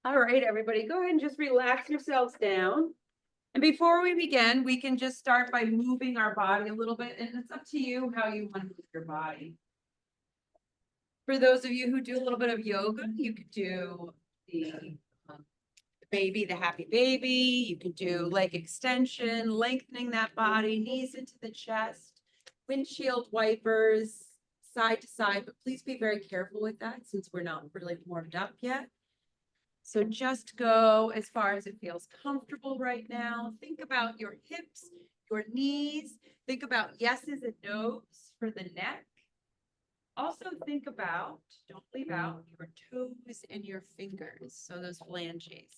All right, everybody, go ahead and just relax yourselves down. And before we begin, we can just start by moving our body a little bit, and it's up to you how you want to move your body. For those of you who do a little bit of yoga, you could do the the happy baby. You could do leg extension, lengthening that body, knees into the chest, windshield wipers, side to side, but please be very careful with that since we're not really warmed up yet. So just go as far as it feels comfortable right now. Think about your hips, your knees. Think about yeses and nos for the neck. Also think about, don't leave out, your toes and your fingers. So those phalanges.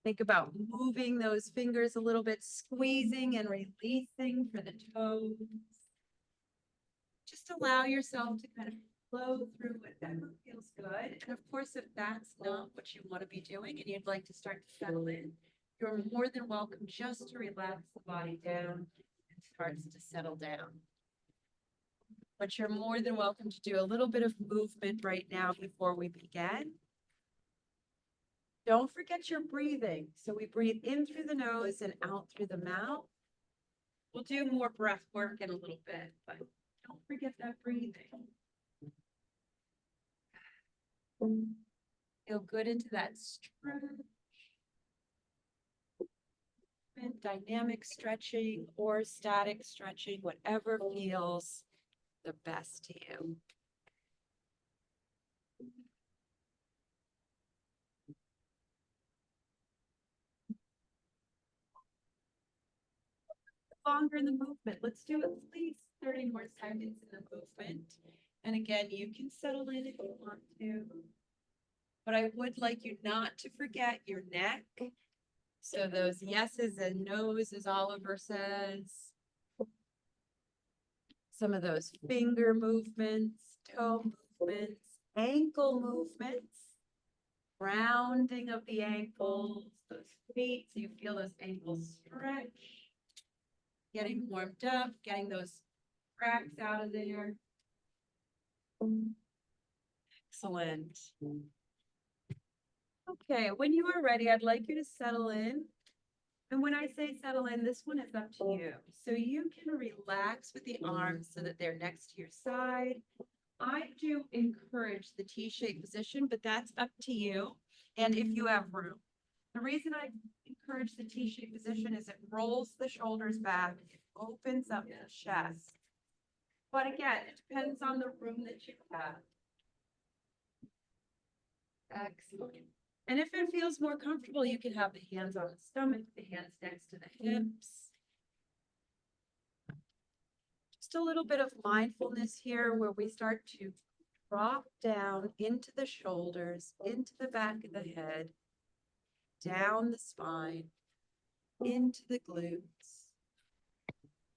Think about moving those fingers a little bit, squeezing and releasing for the toes. Just allow yourself to kind of flow through whatever feels good. And of course, if that's not what you want to be doing and you'd like to start to settle in, you're more than welcome just to relax the body down and starts to settle down. But you're more than welcome to do a little bit of movement right now before we begin. Don't forget your breathing. So we breathe in through the nose and out through the mouth. We'll do more breath work in a little bit, but don't forget that breathing. Feel good into that stretch. Dynamic stretching or static stretching, whatever feels the best to you. Longer in the movement. Let's do at least 30 more seconds in the movement. And again, you can settle in if you want to. But I would like you not to forget your neck. So those yeses and nos, as Oliver says. Some of those finger movements, toe movements, ankle movements, rounding of the ankles, those feet, so you feel those ankles stretch, getting warmed up, getting those cracks out of there. Excellent. Okay, when you are ready, I'd like you to settle in. And when I say settle in, this one is up to you. So you can relax with the arms so that they're next to your side. I do encourage the T-shaped position, but that's up to you. And if you have room. The reason I encourage the T-shaped position is it rolls the shoulders back, it opens up the chest. But again, it depends on the room that you have. Excellent. And if it feels more comfortable, you can have the hands on the stomach, the hands next to the hips. Just a little bit of mindfulness here where we start to drop down into the shoulders, into the back of the head, down the spine, into the glutes,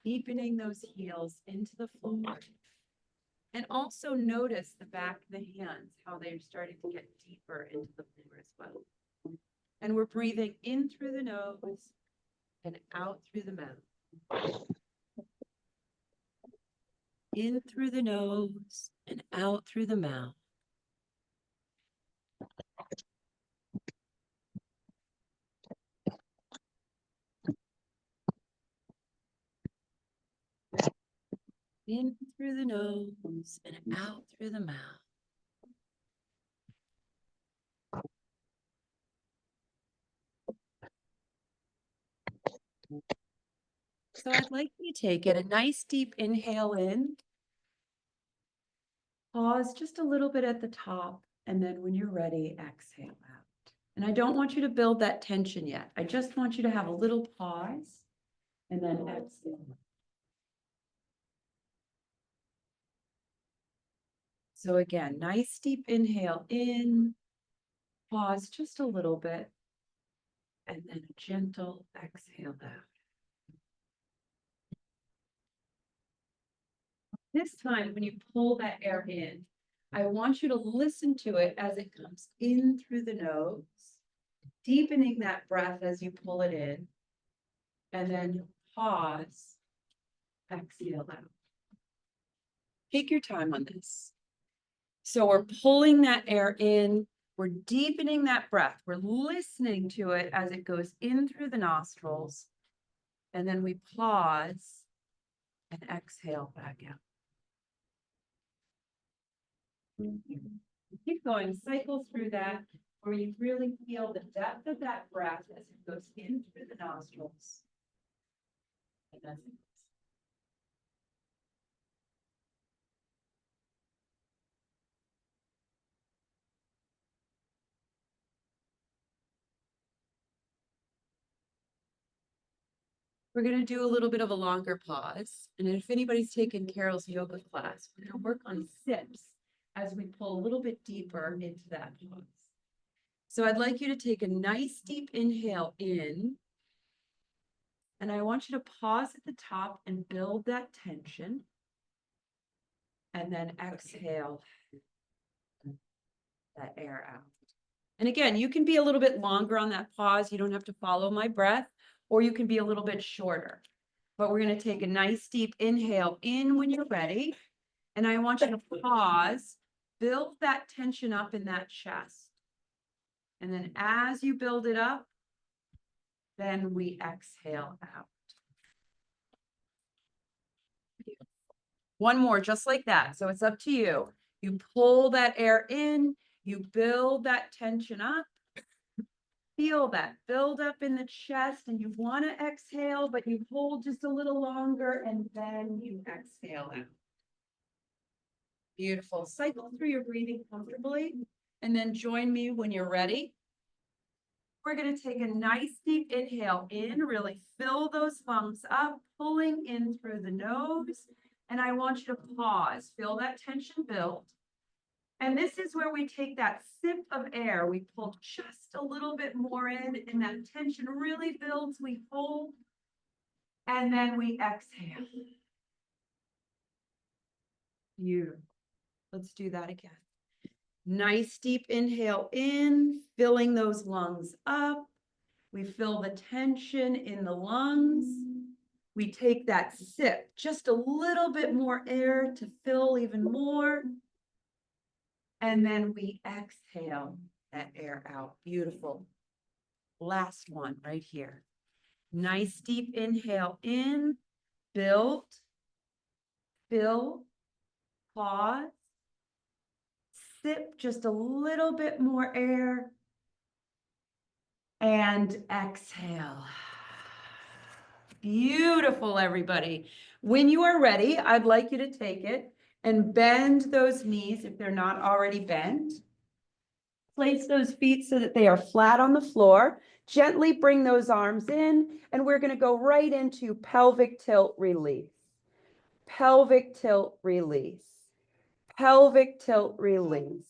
deepening those heels into the floor. And also notice the back of the hands, how they're starting to get deeper into the floor as well. And we're breathing in through the nose and out through the mouth. In through the nose and out through the mouth. In through the nose and out through the mouth. So I'd like you to take it a nice deep inhale in. Pause just a little bit at the top, and then when you're ready, exhale out. And I don't want you to build that tension yet. I just want you to have a little pause and then exhale. So again, nice deep inhale in, pause just a little bit, and then a gentle exhale out. This time, when you pull that air in, I want you to listen to it as it comes in through the nose, deepening that breath as you pull it in, and then pause, exhale out. Take your time on this. So we're pulling that air in, We're deepening that breath. We're listening to it as it goes in through the nostrils. And then we pause and exhale back out. Keep going, cycle through that, where you really feel the depth of that breath as it goes in through the nostrils. And as it goes. We're going to do a little bit of a longer pause. And if anybody's taken Carol's yoga class, we're going to work on sips as we pull a little bit deeper into that pause. So I'd like you to take a nice deep inhale in. And I want you to pause at the top and build that tension. And then exhale that air out. And again, you can be a little bit longer on that pause. You don't have to follow my breath, or you can be a little bit shorter. But we're going to take a nice deep inhale in when you're ready. And I want you to pause, build that tension up in that chest. And then as you build it up, then we exhale out. One more, just like that. So it's up to you. You pull that air in, you build that tension up. Feel that build up in the chest, and you want to exhale, but you hold just a little longer, and then you exhale out. Beautiful. Cycle through your breathing comfortably, and then join me when you're ready. We're going to take a nice deep inhale in, really fill those lungs up, pulling in through the nose. And I want you to pause, feel that tension build. And this is where we take that sip of air. We pull just a little bit more in, and that tension really builds. We hold, and then we exhale. Beautiful. Let's do that again. Nice deep inhale in, filling those lungs up. We feel the tension in the lungs. We take that sip, just a little bit more air to fill even more. And then we exhale that air out. Beautiful. Last one right here. Nice deep inhale in, build, fill, pause, sip just a little bit more air, and exhale. Beautiful, everybody. When you are ready, I'd like you to take it and bend those knees if they're not already bent. Place those feet so that they are flat on the floor. Gently bring those arms in, and we're going to go right into pelvic tilt release. Pelvic tilt release. Pelvic tilt release.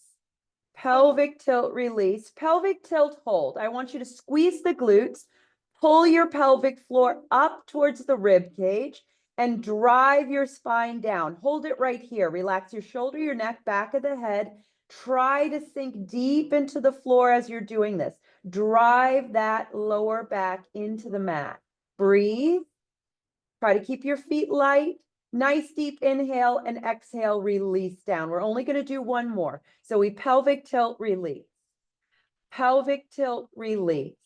Pelvic tilt release. Pelvic tilt hold. I want you to squeeze the glutes, pull your pelvic floor up towards the rib cage, and drive your spine down. Hold it right here. Relax your shoulder, your neck, back of the head. Try to sink deep into the floor as you're doing this. Drive that lower back into the mat. Breathe. Try to keep your feet light. Nice deep inhale and exhale, release down. We're only going to do one more. So we pelvic tilt, release. Pelvic tilt, release.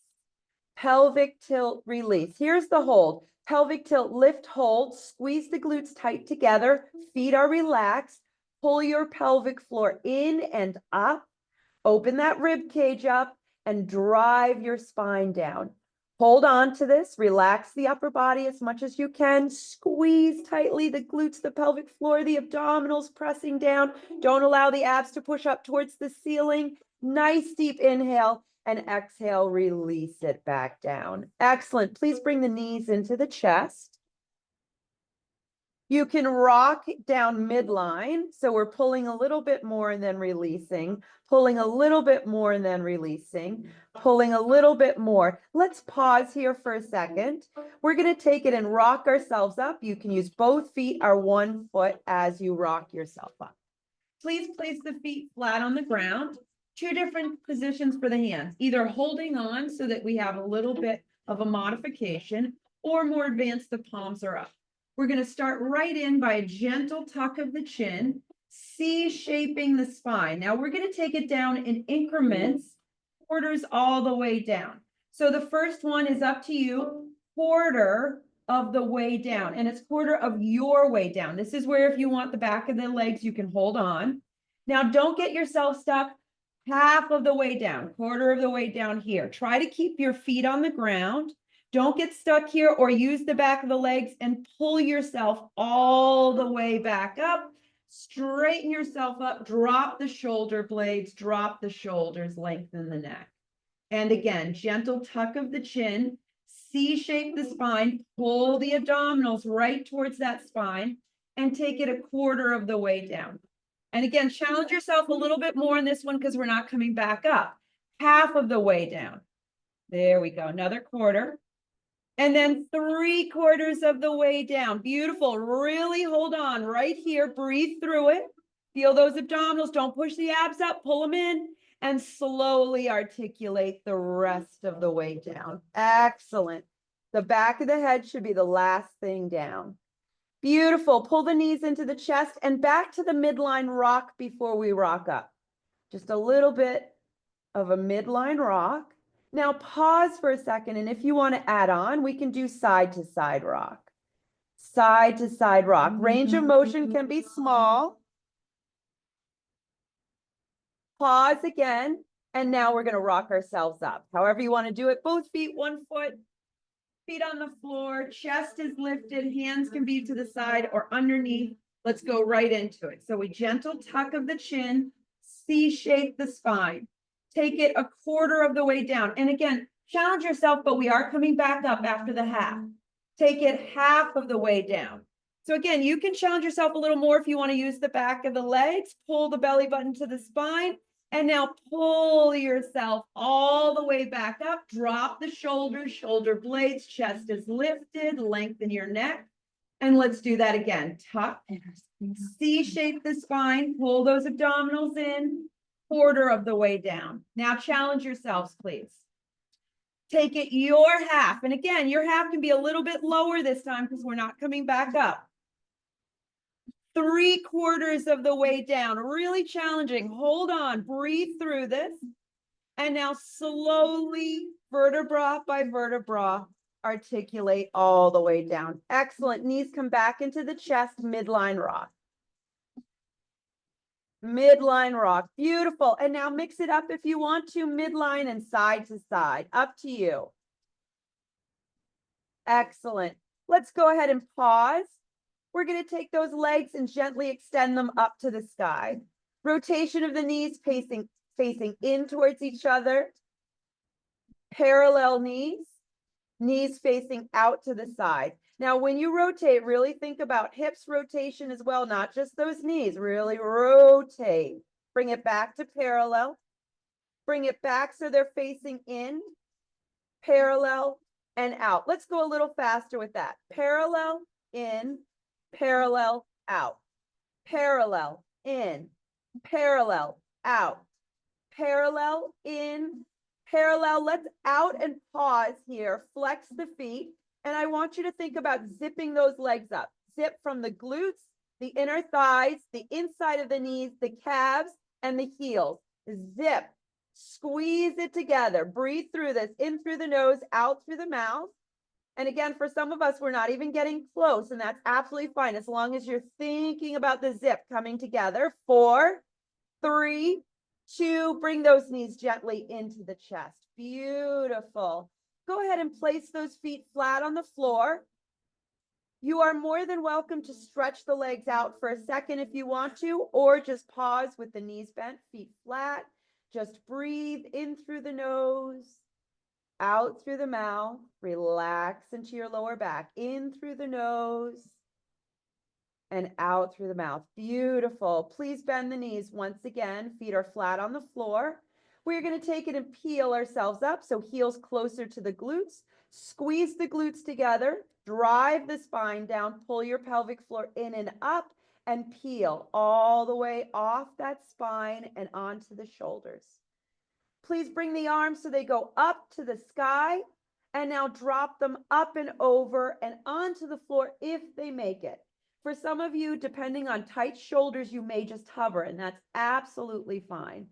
Pelvic tilt, release. Here's the hold. Pelvic tilt, lift, hold, squeeze the glutes tight together. Feet are relaxed. Pull your pelvic floor in and up. Open that rib cage up and drive your spine down. Hold on to this. Relax the upper body as much as you can. Squeeze tightly the glutes, the pelvic floor, the abdominals pressing down. Don't allow the abs to push up towards the ceiling. Nice deep inhale and exhale. Release it back down. Excellent. Please bring the knees into the chest. You can rock down midline. So we're pulling a little bit more and then releasing, pulling a little bit more and then releasing, pulling a little bit more. Let's pause here for a second. We're going to take it and rock ourselves up. You can use both feet or one foot as you rock yourself up. Please place the feet flat on the ground. Two different positions for the hands, either holding on so that we have a little bit of a modification, or more advanced, the palms are up. We're going to start right in by a gentle tuck of the chin. C-shaping the spine. Now we're going to take it down in increments, quarters all the way down. So the first one is up to you, quarter of the way down, and it's quarter of your way down. This is where if you want the back of the legs, you can hold on. Now don't get yourself stuck half of the way down, quarter of the way down here. Try to keep your feet on the ground. Don't get stuck here or use the back of the legs and pull yourself all the way back up. Straighten yourself up, drop the shoulder blades, drop the shoulders, lengthen the neck. And again, gentle tuck of the chin, C-shape the spine, pull the abdominals right towards that spine, and take it a quarter of the way down. And again, challenge yourself a little bit more in this one because we're not coming back up. Half of the way down. There we go, another quarter. And then 3/4 of the way down. Beautiful. Really hold on right here. Breathe through it. Feel those abdominals. Don't push the abs up. Pull them in and slowly articulate the rest of the way down. Excellent. The back of the head should be the last thing down. Beautiful. Pull the knees into the chest and back to the midline rock before we rock up. Just a little bit of a midline rock. Now pause for a second, and if you want to add on, we can do side to side rock. Side to side rock. Range of motion can be small. Pause again, and now we're going to rock ourselves up. However you want to do it, both feet, one foot, feet on the floor, chest is lifted, hands can be to the side or underneath. Let's go right into it. So a gentle tuck of the chin, C-shape the spine. Take it a quarter of the way down. And again, challenge yourself, but we are coming back up after the half. Take it half of the way down. So again, you can challenge yourself a little more if you want to use the back of the legs, pull the belly button to the spine, and now pull yourself all the way back up. Drop the shoulders, shoulder blades, chest is lifted, lengthen your neck. And let's do that again. Tuck, C-shape the spine, pull those abdominals in, quarter of the way down. Now challenge yourselves, please. Take it your half. And again, your half can be a little bit lower this time because we're not coming back up. 3/4 of the way down. Really challenging. Hold on. Breathe through this. And now slowly, vertebra by vertebra, articulate all the way down. Excellent. Knees come back into the chest, midline rock. Midline rock. Beautiful. And now mix it up if you want to, midline and side to side. Up to you. Excellent. Let's go ahead and pause. We're going to take those legs and gently extend them up to the sky. Rotation of the knees facing in towards each other. Parallel knees. Knees facing out to the side. Now, when you rotate, really think about hips rotation as well, not just those knees. Really rotate. Bring it back to parallel. Bring it back so they're facing in, parallel, and out. Let's go a little faster with that. Parallel, in, parallel, out. Parallel, in, parallel, out. Parallel, in, parallel. Let's out and pause here. Flex the feet. And I want you to think about zipping those legs up. Zip from the glutes, the inner thighs, the inside of the knees, the calves, and the heels. Zip. Squeeze it together. Breathe through this. In through the nose, out through the mouth. And again, for some of us, we're not even getting close, and that's absolutely fine as long as you're thinking about the zip coming together. 4, 3, 2, bring those knees gently into the chest. Beautiful. Go ahead and place those feet flat on the floor. You are more than welcome to stretch the legs out for a second if you want to, or just pause with the knees bent, feet flat. Just breathe in through the nose, out through the mouth. Relax into your lower back. In through the nose and out through the mouth. Beautiful. Please bend the knees once again. Feet are flat on the floor. We're going to take it and peel ourselves up. So heels closer to the glutes. Squeeze the glutes together. Drive the spine down. Pull your pelvic floor in and up and peel all the way off that spine and onto the shoulders. Please bring the arms so they go up to the sky, and now drop them up and over and onto the floor if they make it. For some of you, depending on tight shoulders, you may just hover, and that's absolutely fine.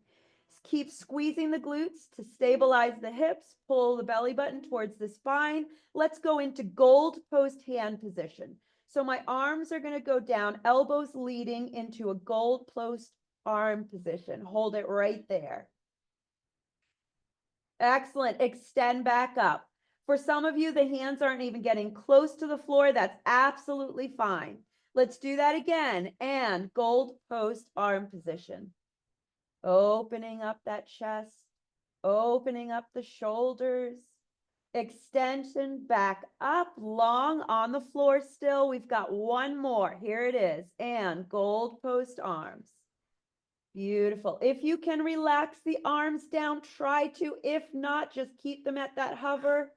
Keep squeezing the glutes to stabilize the hips, pull the belly button towards the spine. Let's go into gold post hand position. So my arms are going to go down, elbows leading into a gold post arm position. Hold it right there. Excellent. Extend back up. For some of you, the hands aren't even getting close to the floor. That's absolutely fine. Let's do that again. And gold post arm position. Opening up that chest, opening up the shoulders, extension back up, long on the floor still. We've got one more. Here it is. And gold post arms. Beautiful. If you can relax the arms down, try to. If not, just keep them at that hover.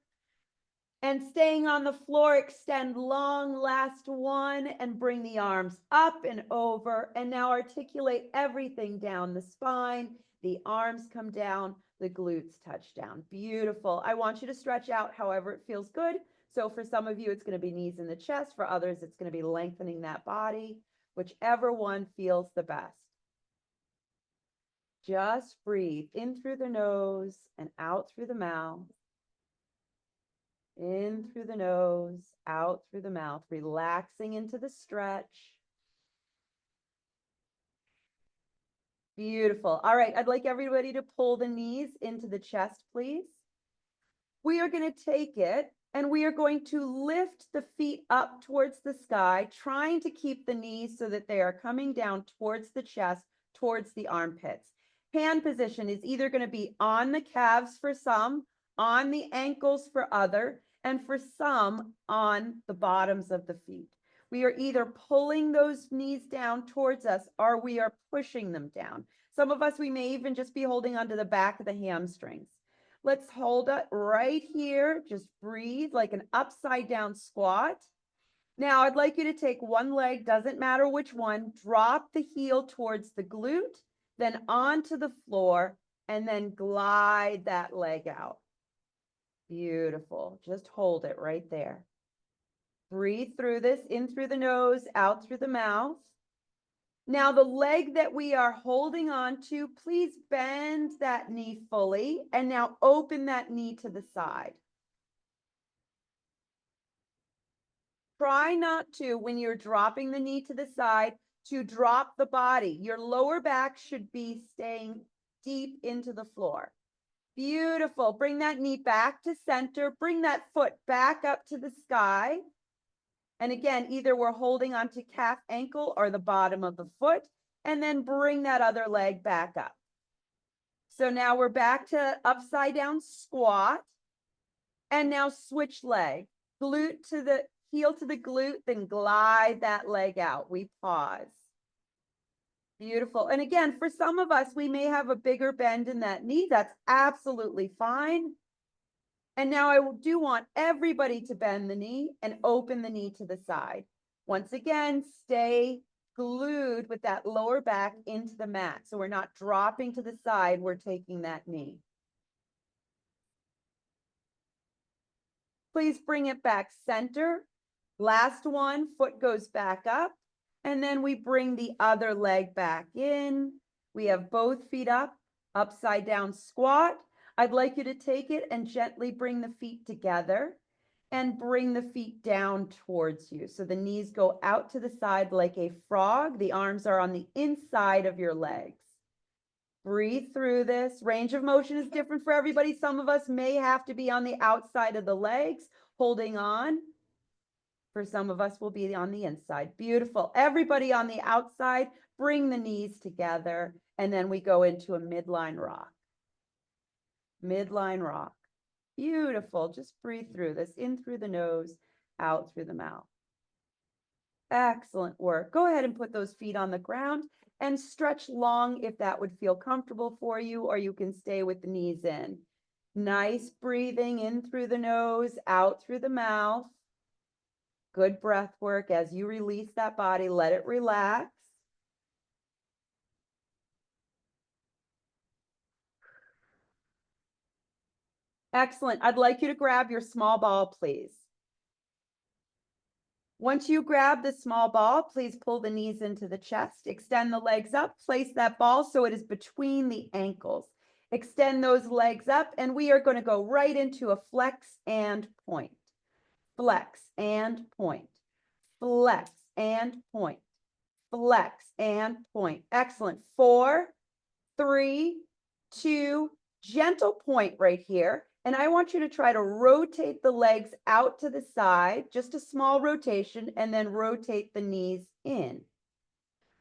And staying on the floor, extend long, last one, and bring the arms up and over. And now articulate everything down the spine. The arms come down, the glutes touch down. Beautiful. I want you to stretch out however it feels good. So for some of you, it's going to be knees in the chest. For others, it's going to be lengthening that body, whichever one feels the best. Just breathe in through the nose and out through the mouth. In through the nose, out through the mouth, relaxing into the stretch. Beautiful. All right, I'd like everybody to pull the knees into the chest, please. We are going to take it and we are going to lift the feet up towards the sky, trying to keep the knees so that they are coming down towards the chest, towards the armpits. Hand position is either going to be on the calves for some, on the ankles for other, and for some on the bottoms of the feet. We are either pulling those knees down towards us or we are pushing them down. Some of us, we may even just be holding onto the back of the hamstrings. Let's hold it right here. Just breathe like an upside down squat. Now I'd like you to take one leg, doesn't matter which one, drop the heel towards the glute, then onto the floor, and then glide that leg out. Beautiful. Just hold it right there. Breathe through this, in through the nose, out through the mouth. Now the leg that we are holding on to, please bend that knee fully and now open that knee to the side. Try not to, when you're dropping the knee to the side, to drop the body. Your lower back should be staying deep into the floor. Beautiful. Bring that knee back to center. Bring that foot back up to the sky. And again, either we're holding onto calf, ankle, or the bottom of the foot, and then bring that other leg back up. So now we're back to upside down squat. And now switch leg. Glute to the heel to the glute, then glide that leg out. We pause. Beautiful. And again, for some of us, we may have a bigger bend in that knee. That's absolutely fine. And now I do want everybody to bend the knee and open the knee to the side. Once again, stay glued with that lower back into the mat. So we're not dropping to the side, we're taking that knee. Please bring it back center. Last one, foot goes back up. And then we bring the other leg back in. We have both feet up, upside down squat. I'd like you to take it and gently bring the feet together and bring the feet down towards you. So the knees go out to the side like a frog. The arms are on the inside of your legs. Breathe through this. Range of motion is different for everybody. Some of us may have to be on the outside of the legs, holding on. For some of us will be on the inside. Beautiful. Everybody on the outside, bring the knees together. And then we go into a midline rock. Midline rock. Beautiful. Just breathe through this, in through the nose, out through the mouth. Excellent work. Go ahead and put those feet on the ground and stretch long if that would feel comfortable for you, or you can stay with the knees in. Nice breathing in through the nose, out through the mouth. Good breath work. As you release that body, let it relax. Excellent. I'd like you to grab your small ball, please. Once you grab the small ball, please pull the knees into the chest, extend the legs up, place that ball so it is between the ankles. Extend those legs up, and we are going to go right into a flex and point. Flex and point. Flex and point. Flex and point. Excellent. 4, 3, 2, gentle point right here. And I want you to try to rotate the legs out to the side, just a small rotation, and then rotate the knees in.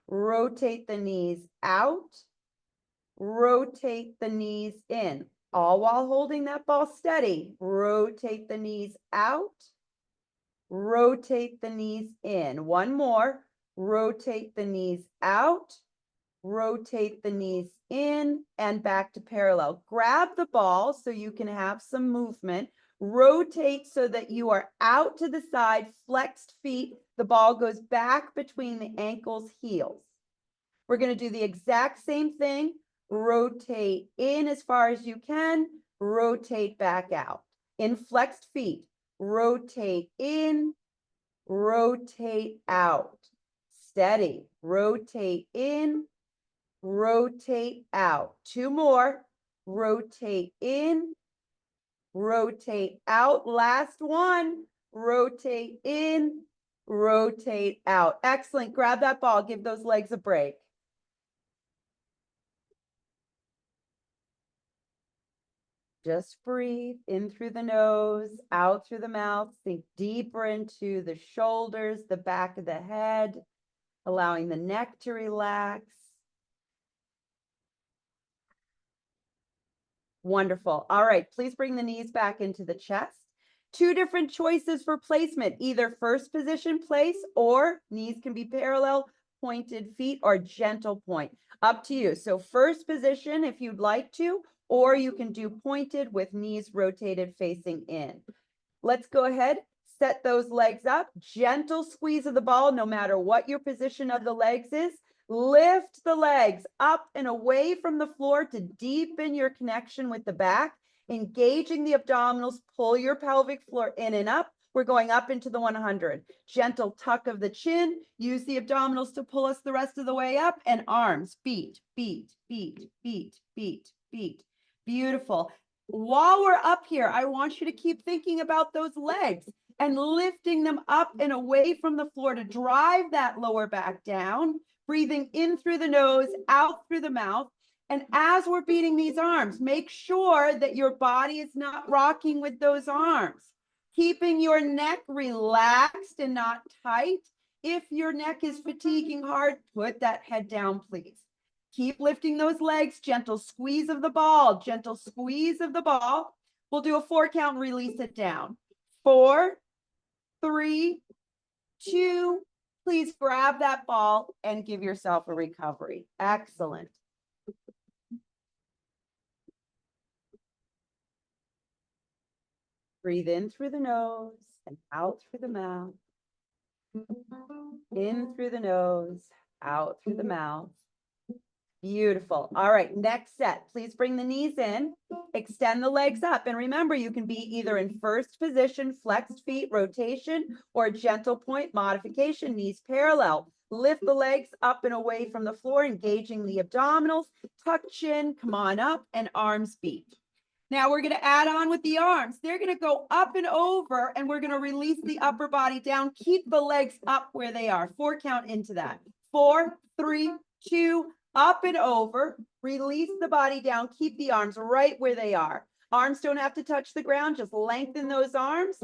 Rotate the knees out. Rotate the knees in, all while holding that ball steady. Rotate the knees out. Rotate the knees in. One more. Rotate the knees out. Rotate the knees in and back to parallel. Grab the ball so you can have some movement. Rotate so that you are out to the side, flexed feet. The ball goes back between the ankles, heels. We're going to do the exact same thing. Rotate in as far as you can. Rotate back out. In flexed feet. Rotate in. Rotate out. Steady. Rotate in. Rotate out. 2 more. Rotate in. Rotate out. Last one. Rotate in. Rotate out. Excellent. Grab that ball. Give those legs a break. Just breathe in through the nose, out through the mouth. Sink deeper into the shoulders, the back of the head, allowing the neck to relax. Wonderful. All right, please bring the knees back into the chest. 2 different choices for placement, either first position place or knees can be parallel, pointed feet, or gentle point. Up to you. So first position if you'd like to, or you can do pointed with knees rotated facing in. Let's go ahead, set those legs up, gentle squeeze of the ball, no matter what your position of the legs is. Lift the legs up and away from the floor to deepen your connection with the back, engaging the abdominals, pull your pelvic floor in and up. We're going up into the 100. Gentle tuck of the chin, use the abdominals to pull us the rest of the way up, and arms, beat, beat, beat, beat, beat, beat. Beautiful. While we're up here, I want you to keep thinking about those legs and lifting them up and away from the floor to drive that lower back down, breathing in through the nose, out through the mouth. And as we're beating these arms, make sure that your body is not rocking with those arms, keeping your neck relaxed and not tight. If your neck is fatiguing hard, put that head down, please. Keep lifting those legs, gentle squeeze of the ball, gentle squeeze of the ball. We'll do a 4 count and release it down. 4, 3, 2, please grab that ball and give yourself a recovery. Excellent. Breathe in through the nose and out through the mouth. In through the nose, out through the mouth. Beautiful. All right, next set. Please bring the knees in, extend the legs up. And remember, you can be either in first position, flexed feet, rotation, or gentle point modification, knees parallel. Lift the legs up and away from the floor, engaging the abdominals, tuck chin, come on up, and arms beat. Now we're going to add on with the arms. They're going to go up and over, and we're going to release the upper body down. Keep the legs up where they are. 4 count into that. 4, 3, 2, up and over. Release the body down. Keep the arms right where they are. Arms don't have to touch the ground. Just lengthen those arms.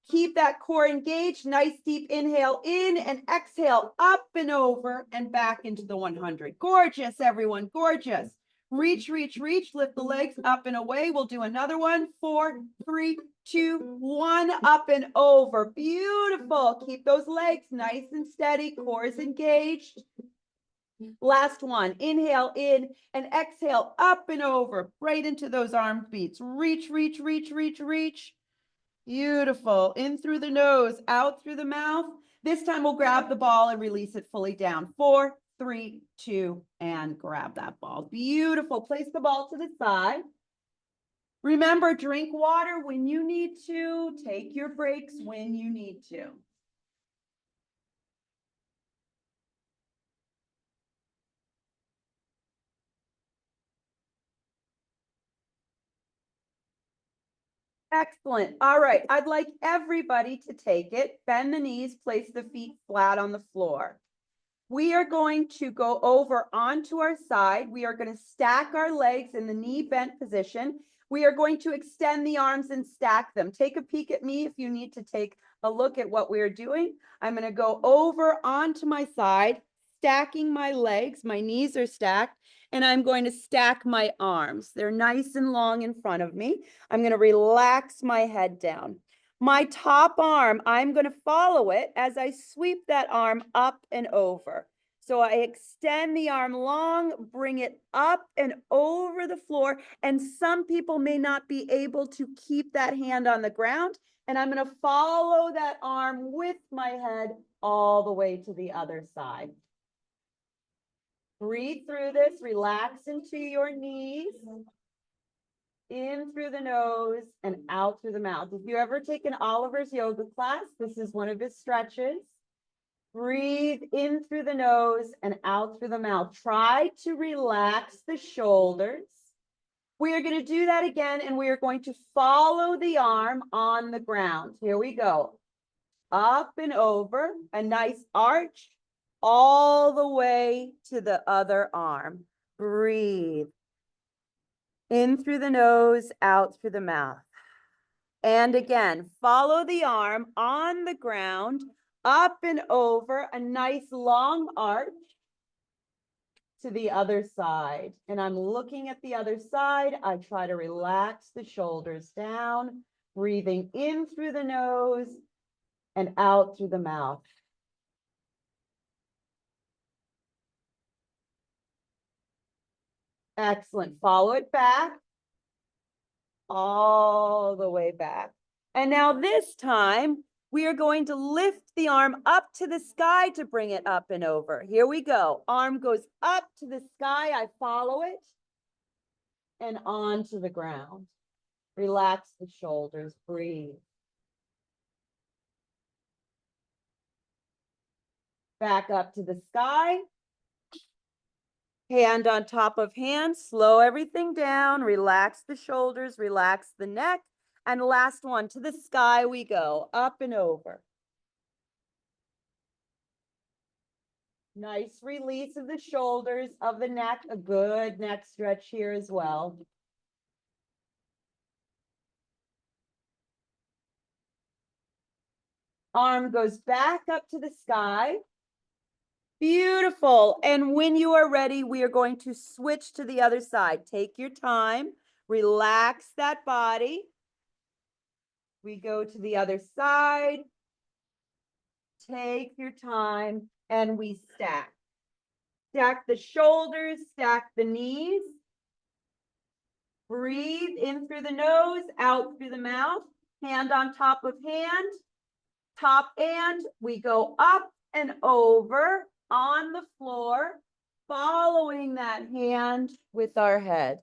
Keep that core engaged. Nice deep inhale in and exhale up and over and back into the 100. Gorgeous, everyone. Gorgeous. Reach, reach, reach. Lift the legs up and away. We'll do another one. 4, 3, 2, 1. Up and over. Beautiful. Keep those legs nice and steady. Core is engaged. Last one. Inhale in and exhale up and over. Right into those arm beats. Reach, reach, reach, reach, reach. Beautiful. In through the nose, out through the mouth. This time we'll grab the ball and release it fully down. 4, 3, 2, and grab that ball. Beautiful. Place the ball to the side. Remember, drink water when you need to. Take your breaks when you need to. Excellent. All right. I'd like everybody to take it, bend the knees, place the feet flat on the floor. We are going to go over onto our side. We are going to stack our legs in the knee bent position. We are going to extend the arms and stack them. Take a peek at me if you need to take a look at what we're doing. I'm going to go over onto my side, stacking my legs. My knees are stacked, and I'm going to stack my arms. They're nice and long in front of me. I'm going to relax my head down. My top arm, I'm going to follow it as I sweep that arm up and over. So I extend the arm long, bring it up and over the floor. And some people may not be able to keep that hand on the ground. And I'm going to follow that arm with my head all the way to the other side. Breathe through this, relax into your knees. In through the nose and out through the mouth. If you ever taken Oliver's yoga class, this is one of his stretches. Breathe in through the nose and out through the mouth. Try to relax the shoulders. We are going to do that again, and we are going to follow the arm on the ground. Here we go. Up and over, a nice arch all the way to the other arm. Breathe. In through the nose, out through the mouth. And again, follow the arm on the ground, up and over, a nice long arch to the other side. And I'm looking at the other side. I try to relax the shoulders down, breathing in through the nose and out through the mouth. Excellent. Follow it back. All the way back. And now this time, we are going to lift the arm up to the sky to bring it up and over. Here we go. Arm goes up to the sky. I follow it and onto the ground. Relax the shoulders. Breathe. Back up to the sky. Hand on top of hand, slow everything down, relax the shoulders, relax the neck. And last one, to the sky we go, up and over. Nice release of the shoulders, of the neck, a good neck stretch here as well. Arm goes back up to the sky. Beautiful. And when you are ready, we are going to switch to the other side. Take your time, relax that body. We go to the other side. Take your time and we stack. Stack the shoulders, stack the knees. Breathe in through the nose, out through the mouth. Hand on top of hand. Top and we go up and over on the floor, following that hand with our head.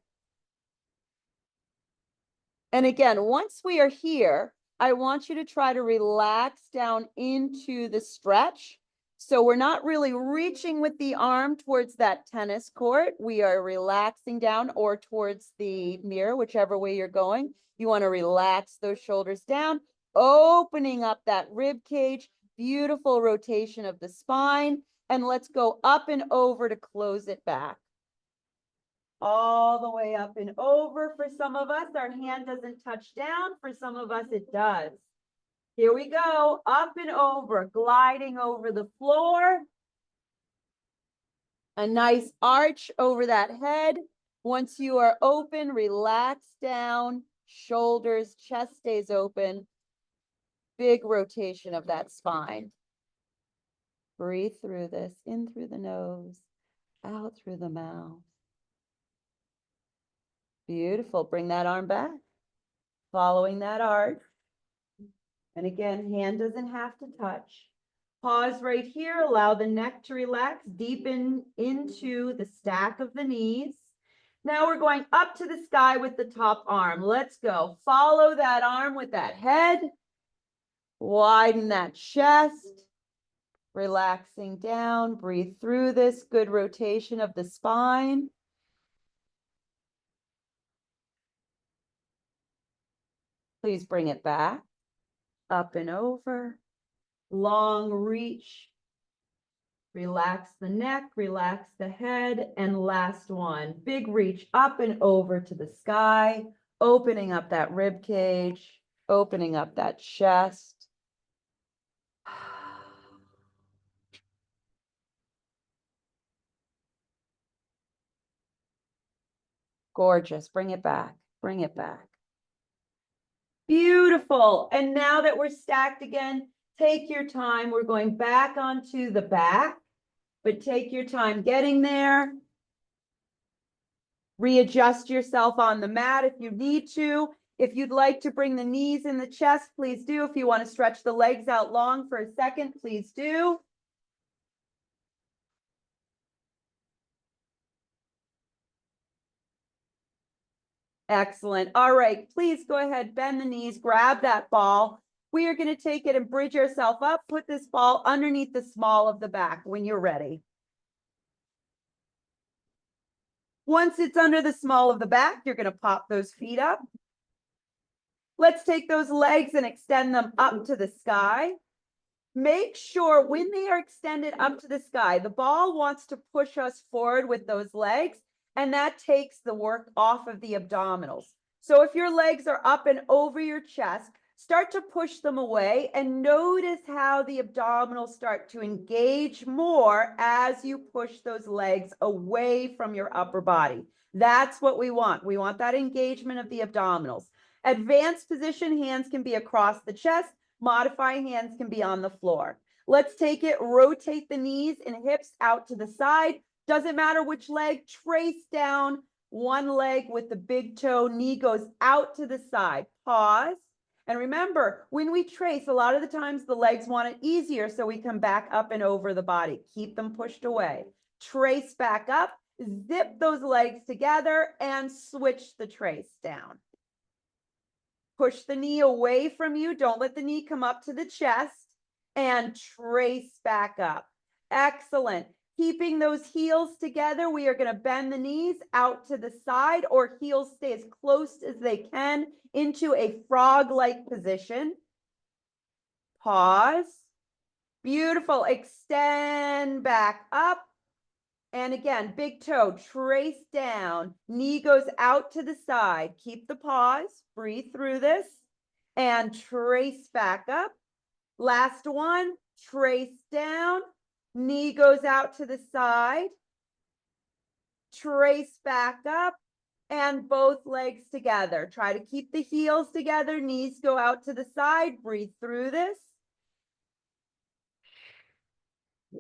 And again, once we are here, I want you to try to relax down into the stretch. So we're not really reaching with the arm towards that tennis court. We are relaxing down or towards the mirror, whichever way you're going. You want to relax those shoulders down, opening up that rib cage, beautiful rotation of the spine. And let's go up and over to close it back. All the way up and over. For some of us, our hand doesn't touch down. For some of us, it does. Here we go, up and over, gliding over the floor. A nice arch over that head. Once you are open, relax down, shoulders, chest stays open. Big rotation of that spine. Breathe through this, in through the nose, out through the mouth. Beautiful. Bring that arm back, following that arch. And again, hand doesn't have to touch. Pause right here. Allow the neck to relax. Deepen into the stack of the knees. Now we're going up to the sky with the top arm. Let's go. Follow that arm with that head. Widen that chest. Relaxing down. Breathe through this. Good rotation of the spine. Please bring it back, up and over, long reach. Relax the neck, relax the head, and last one, big reach up and over to the sky, opening up that rib cage, opening up that chest. Gorgeous. Bring it back. Bring it back. Beautiful. And now that we're stacked again, take your time. We're going back onto the back, but take your time getting there. Readjust yourself on the mat if you need to. If you'd like to bring the knees in the chest, please do. If you want to stretch the legs out long for a second, please do. Excellent. All right, please go ahead, bend the knees, grab that ball. We are going to take it and bridge yourself up. Put this ball underneath the small of the back when you're ready. Once it's under the small of the back, you're going to pop those feet up. Let's take those legs and extend them up to the sky. Make sure when they are extended up to the sky, the ball wants to push us forward with those legs, and that takes the work off of the abdominals. So if your legs are up and over your chest, start to push them away and notice how the abdominals start to engage more as you push those legs away from your upper body. That's what we want. We want that engagement of the abdominals. Advanced position, hands can be across the chest. Modifying hands can be on the floor. Let's take it, rotate the knees and hips out to the side. Doesn't matter which leg, trace down one leg with the big toe, knee goes out to the side. Pause. And remember, when we trace, a lot of the times the legs want it easier, so we come back up and over the body. Keep them pushed away. Trace back up, zip those legs together, and switch the trace down. Push the knee away from you. Don't let the knee come up to the chest, and trace back up. Excellent. Keeping those heels together, we are going to bend the knees out to the side, or heels stay as close as they can into a frog-like position. Pause. Beautiful. Extend back up. And again, big toe, trace down, knee goes out to the side. Keep the pause, breathe through this, and trace back up. Last one, trace down, knee goes out to the side, trace back up, and both legs together. Try to keep the heels together, knees go out to the side, breathe through this.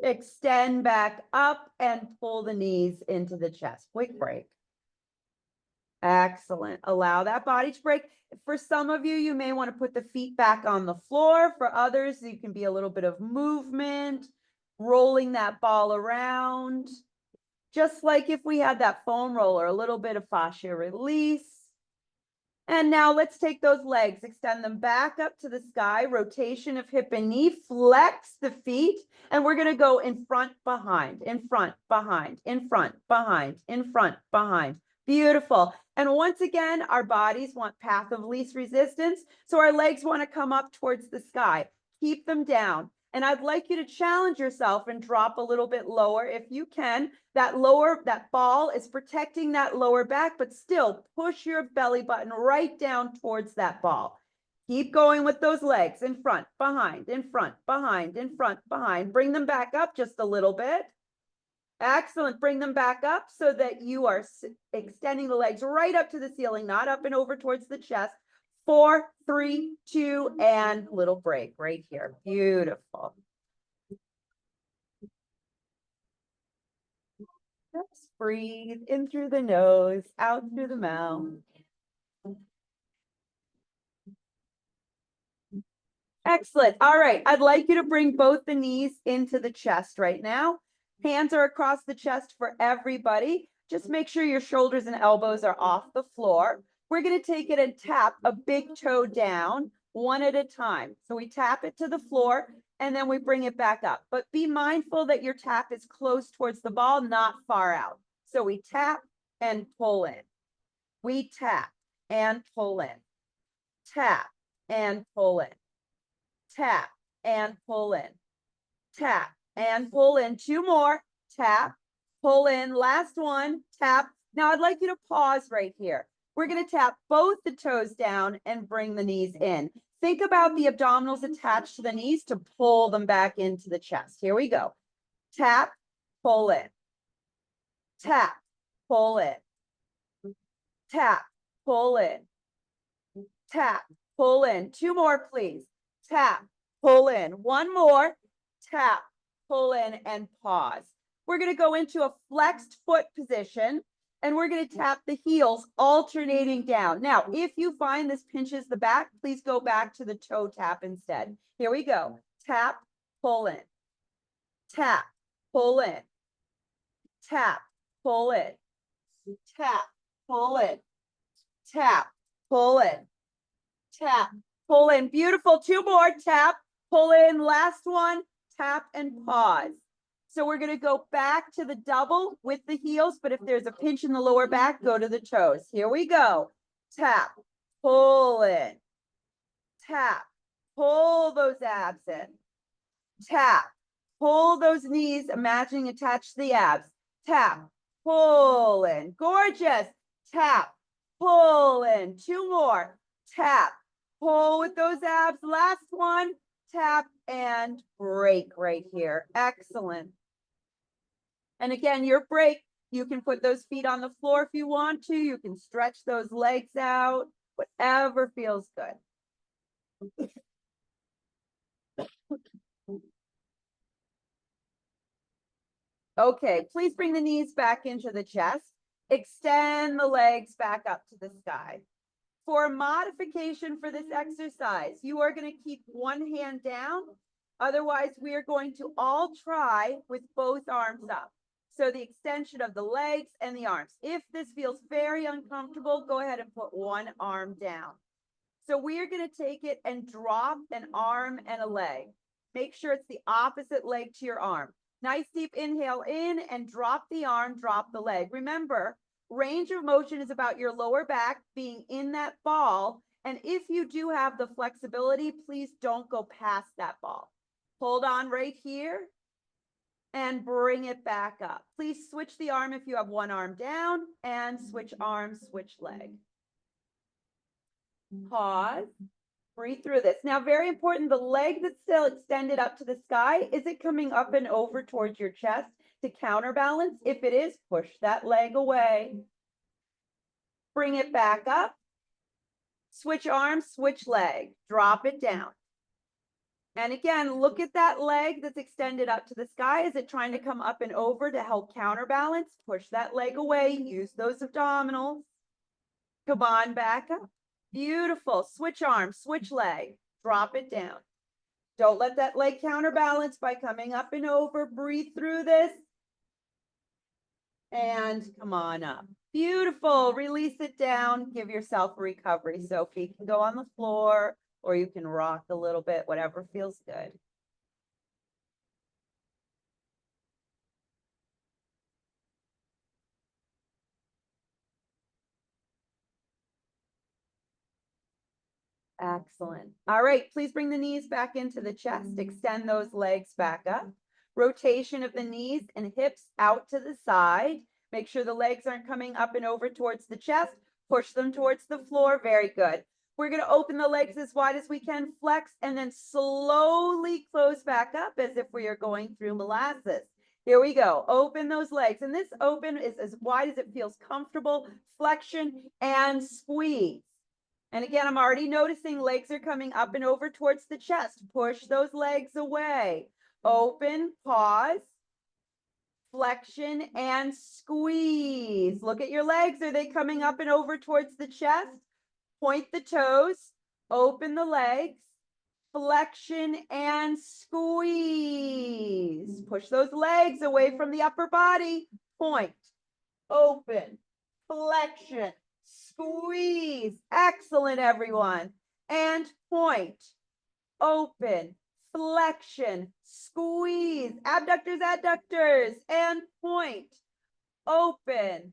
Extend back up and pull the knees into the chest. Quick break. Excellent. Allow that body to break. For some of you, you may want to put the feet back on the floor. For others, you can be a little bit of movement, rolling that ball around. Just like if we had that foam roller, a little bit of fascia release. And now let's take those legs, extend them back up to the sky, rotation of hip and knee, flex the feet, and we're going to go in front, behind, in front, behind, in front, behind, in front, behind. Beautiful. And once again, our bodies want path of least resistance, so our legs want to come up towards the sky. Keep them down. And I'd like you to challenge yourself and drop a little bit lower if you can. That ball is protecting that lower back, but still push your belly button right down towards that ball. Keep going with those legs in front, behind, in front, behind, in front, behind. Bring them back up just a little bit. Excellent. Bring them back up so that you are extending the legs right up to the ceiling, not up and over towards the chest. 4, 3, 2, and little break right here. Beautiful. Just breathe in through the nose, out through the mouth. Excellent. All right. I'd like you to bring both the knees into the chest right now. Hands are across the chest for everybody. Just make sure your shoulders and elbows are off the floor. We're going to take it and tap a big toe down one at a time. So we tap it to the floor and then we bring it back up. But be mindful that your tap is close towards the ball, not far out. So we tap and pull in. We tap and pull in. Tap and pull in. Tap and pull in. Tap and pull in. Two more. Tap, pull in. Last one. Tap. Now I'd like you to pause right here. We're going to tap both the toes down and bring the knees in. Think about the abdominals attached to the knees to pull them back into the chest. Here we go. Tap, pull in. Tap, pull in. Tap, pull in. Tap, pull in. Two more, please. Tap, pull in. One more. Tap, pull in, and pause. We're going to go into a flexed foot position, and we're going to tap the heels alternating down. Now, if you find this pinches the back, please go back to the toe tap instead. Here we go. Tap, pull in. Tap, pull in. Tap, pull in. Tap, pull in. Tap, pull in. Tap, pull in. Beautiful. Two more. Tap, pull in. Last one. Tap and pause. So we're going to go back to the double with the heels, but if there's a pinch in the lower back, go to the toes. Here we go. Tap, pull in. Tap, pull those abs in. Tap, pull those knees, imagining attached to the abs. Tap, pull in. Gorgeous. Tap, pull in. Two more. Tap, pull with those abs. Last one. Tap and break right here. Excellent. And again, your break, you can put those feet on the floor if you want to. You can stretch those legs out, whatever feels good. Okay, please bring the knees back into the chest. Extend the legs back up to the sky. For modification for this exercise, you are going to keep one hand down. Otherwise, we are going to all try with both arms up. So the extension of the legs and the arms. If this feels very uncomfortable, go ahead and put one arm down. So we are going to take it and drop an arm and a leg. Make sure it's the opposite leg to your arm. Nice deep inhale in and drop the arm, drop the leg. Remember, range of motion is about your lower back being in that ball. And if you do have the flexibility, please don't go past that ball. Hold on right here and bring it back up. Please switch the arm if you have one arm down and switch arm, switch leg. Pause. Breathe through this. Now, very important, the leg that's still extended up to the sky, is it coming up and over towards your chest to counterbalance? If it is, push that leg away. Bring it back up. Switch arm, switch leg. Drop it down. And again, look at that leg that's extended up to the sky. Is it trying to come up and over to help counterbalance? Push that leg away. Use those abdominals. Come on back up. Beautiful. Switch arm, switch leg. Drop it down. Don't let that leg counterbalance by coming up and over. Breathe through this. And come on up. Beautiful. Release it down. Give yourself a recovery. So feet can go on the floor, or you can rock a little bit, whatever feels good. Excellent. All right, please bring the knees back into the chest. Extend those legs back up. Rotation of the knees and hips out to the side. Make sure the legs aren't coming up and over towards the chest. Push them towards the floor. Very good. We're going to open the legs as wide as we can, flex, and then slowly close back up as if we are going through molasses. Here we go. Open those legs. And this open is as wide as it feels comfortable. Flexion and squeeze. And again, I'm already noticing legs are coming up and over towards the chest. Push those legs away. Open, pause, flexion, and squeeze. Look at your legs. Are they coming up and over towards the chest? Point the toes, open the legs, flexion, and squeeze. Push those legs away from the upper body. Point, open, flexion, squeeze. Excellent, everyone. And point, open, flexion, squeeze. Abductors, adductors, and point, open,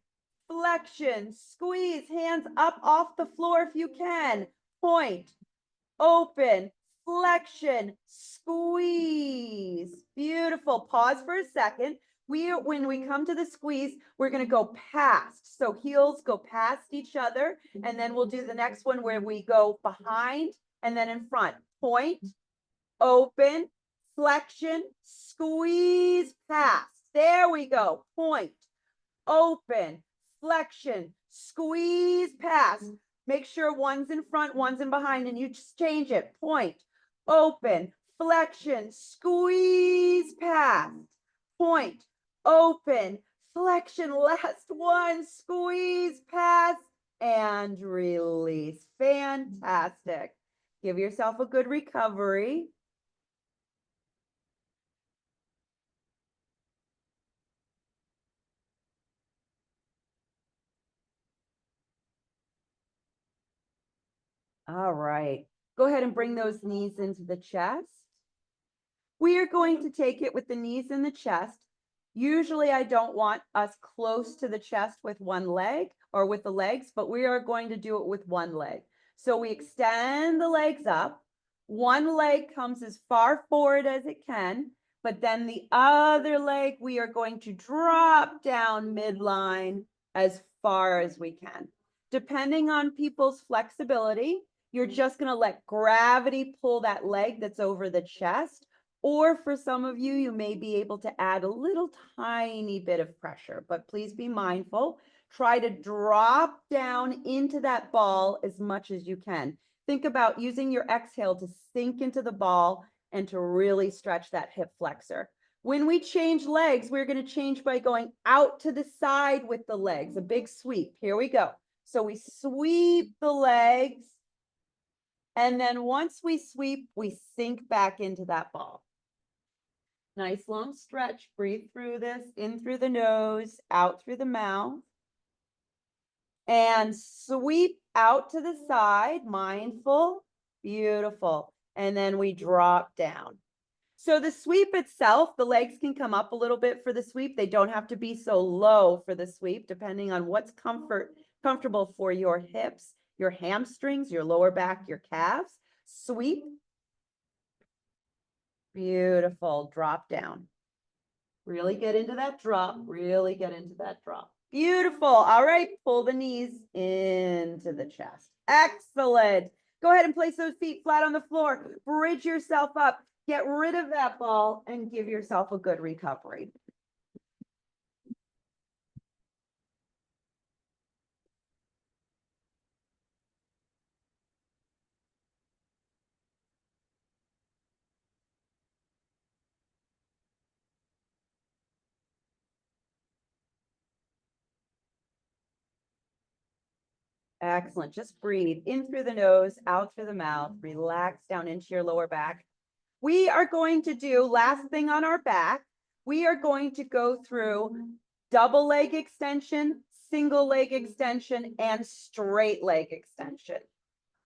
flexion, squeeze. Hands up off the floor if you can. Point, open, flexion, squeeze. Beautiful. Pause for a second. When we come to the squeeze, we're going to go past. So heels go past each other. And then we'll do the next one where we go behind and then in front. Point, open, flexion, squeeze, past. There we go. Point, open, flexion, squeeze, pass. Make sure one's in front, one's in behind, and you just change it. Point, open, flexion, squeeze, pass. Point, open, flexion, last one, squeeze, pass, and release. Fantastic. Give yourself a good recovery. All right. Go ahead and bring those knees into the chest. We are going to take it with the knees in the chest. Usually I don't want us close to the chest with one leg or with the legs, but we are going to do it with one leg. So we extend the legs up. One leg comes as far forward as it can, but then the other leg, we are going to drop down midline as far as we can. Depending on people's flexibility, you're just going to let gravity pull that leg that's over the chest. Or for some of you, you may be able to add a little tiny bit of pressure, but please be mindful. Try to drop down into that ball as much as you can. Think about using your exhale to sink into the ball and to really stretch that hip flexor. When we change legs, we're going to change by going out to the side with the legs, a big sweep. Here we go. So we sweep the legs. And then once we sweep, we sink back into that ball. Nice long stretch. Breathe through this, in through the nose, out through the mouth. And sweep out to the side, mindful, beautiful. And then we drop down. So the sweep itself, the legs can come up a little bit for the sweep. They don't have to be so low for the sweep, depending on what's comfortable for your hips, your hamstrings, your lower back, your calves. Sweep. Beautiful. Drop down. Really get into that drop. Really get into that drop. Beautiful. All right. Pull the knees into the chest. Excellent. Go ahead and place those feet flat on the floor. Bridge yourself up. Get rid of that ball and give yourself a good recovery. Excellent. Just breathe in through the nose, out through the mouth. Relax down into your lower back. We are going to do, last thing on our back, we are going to go through double leg extension, single leg extension, and straight leg extension.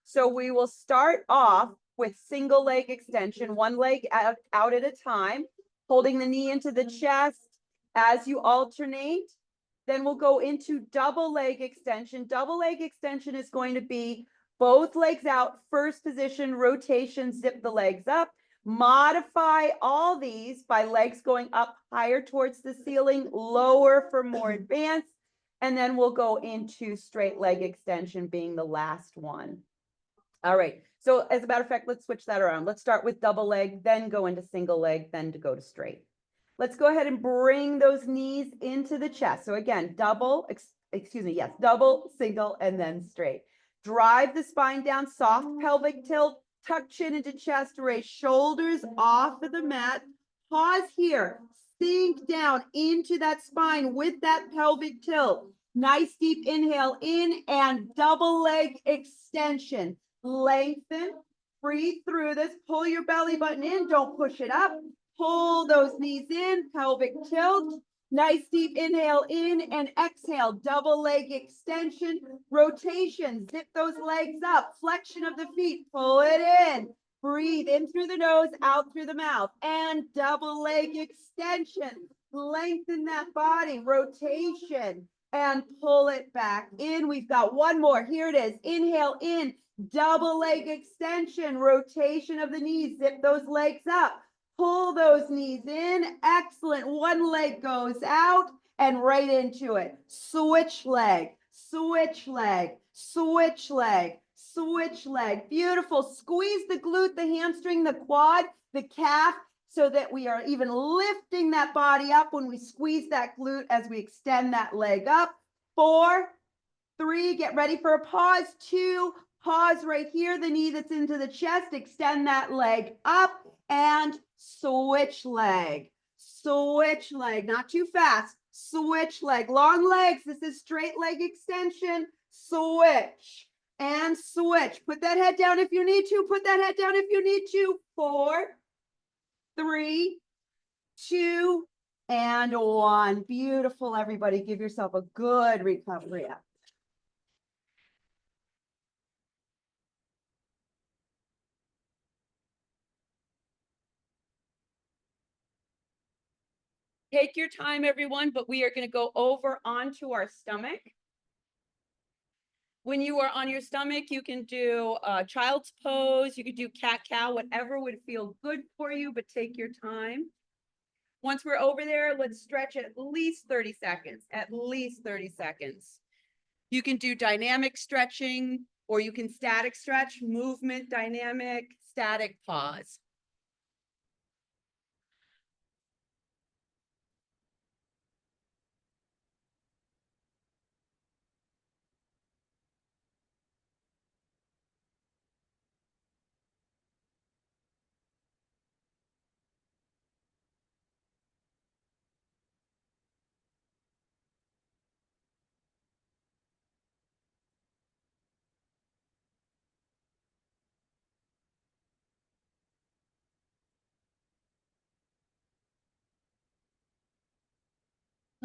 So we will start off with single leg extension, one leg out at a time, holding the knee into the chest as you alternate. Then we'll go into double leg extension. Double leg extension is going to be both legs out, first position, rotation, zip the legs up. Modify all these by legs going up higher towards the ceiling, lower for more advanced. And then we'll go into straight leg extension being the last one. All right. So as a matter of fact, let's switch that around. Let's start with double leg, then go into single leg, then to go to straight. Let's go ahead and bring those knees into the chest. So again, double, single, and then straight. Drive the spine down, soft pelvic tilt, tuck chin into chest, raise shoulders off of the mat. Pause here, sink down into that spine with that pelvic tilt. Nice deep inhale in and double leg extension. Lengthen, breathe through this, pull your belly button in, don't push it up. Pull those knees in, pelvic tilt. Nice deep inhale in and exhale. Double leg extension, rotation. Zip those legs up. Flexion of the feet. Pull it in. Breathe in through the nose, out through the mouth. And double leg extension. Lengthen that body. Rotation. And pull it back in. We've got one more. Here it is. Inhale in. Double leg extension, rotation of the knees, zip those legs up, pull those knees in, excellent. One leg goes out and right into it. Switch leg, switch leg, switch leg, switch leg. Beautiful. Squeeze the glute, the hamstring, the quad, the calf, so that we are even lifting that body up when we squeeze that glute as we extend that leg up. 4, 3, get ready for a pause. 2, pause right here, the knee that's into the chest, extend that leg up and switch leg. Switch leg, not too fast. Switch leg, long legs. This is straight leg extension. Switch and switch. Put that head down if you need to. Put that head down if you need to. 4, 3, 2, and 1. Beautiful, everybody. Give yourself a good recovery up. Take your time, everyone, but we are going to go over onto our stomach. When you are on your stomach, you can do child's pose, you could do cat-cow, whatever would feel good for you, but take your time. Once we're over there, let's stretch at least 30 seconds, at least 30 seconds. You can do dynamic stretching, or you can static stretch, movement, dynamic, static, pause.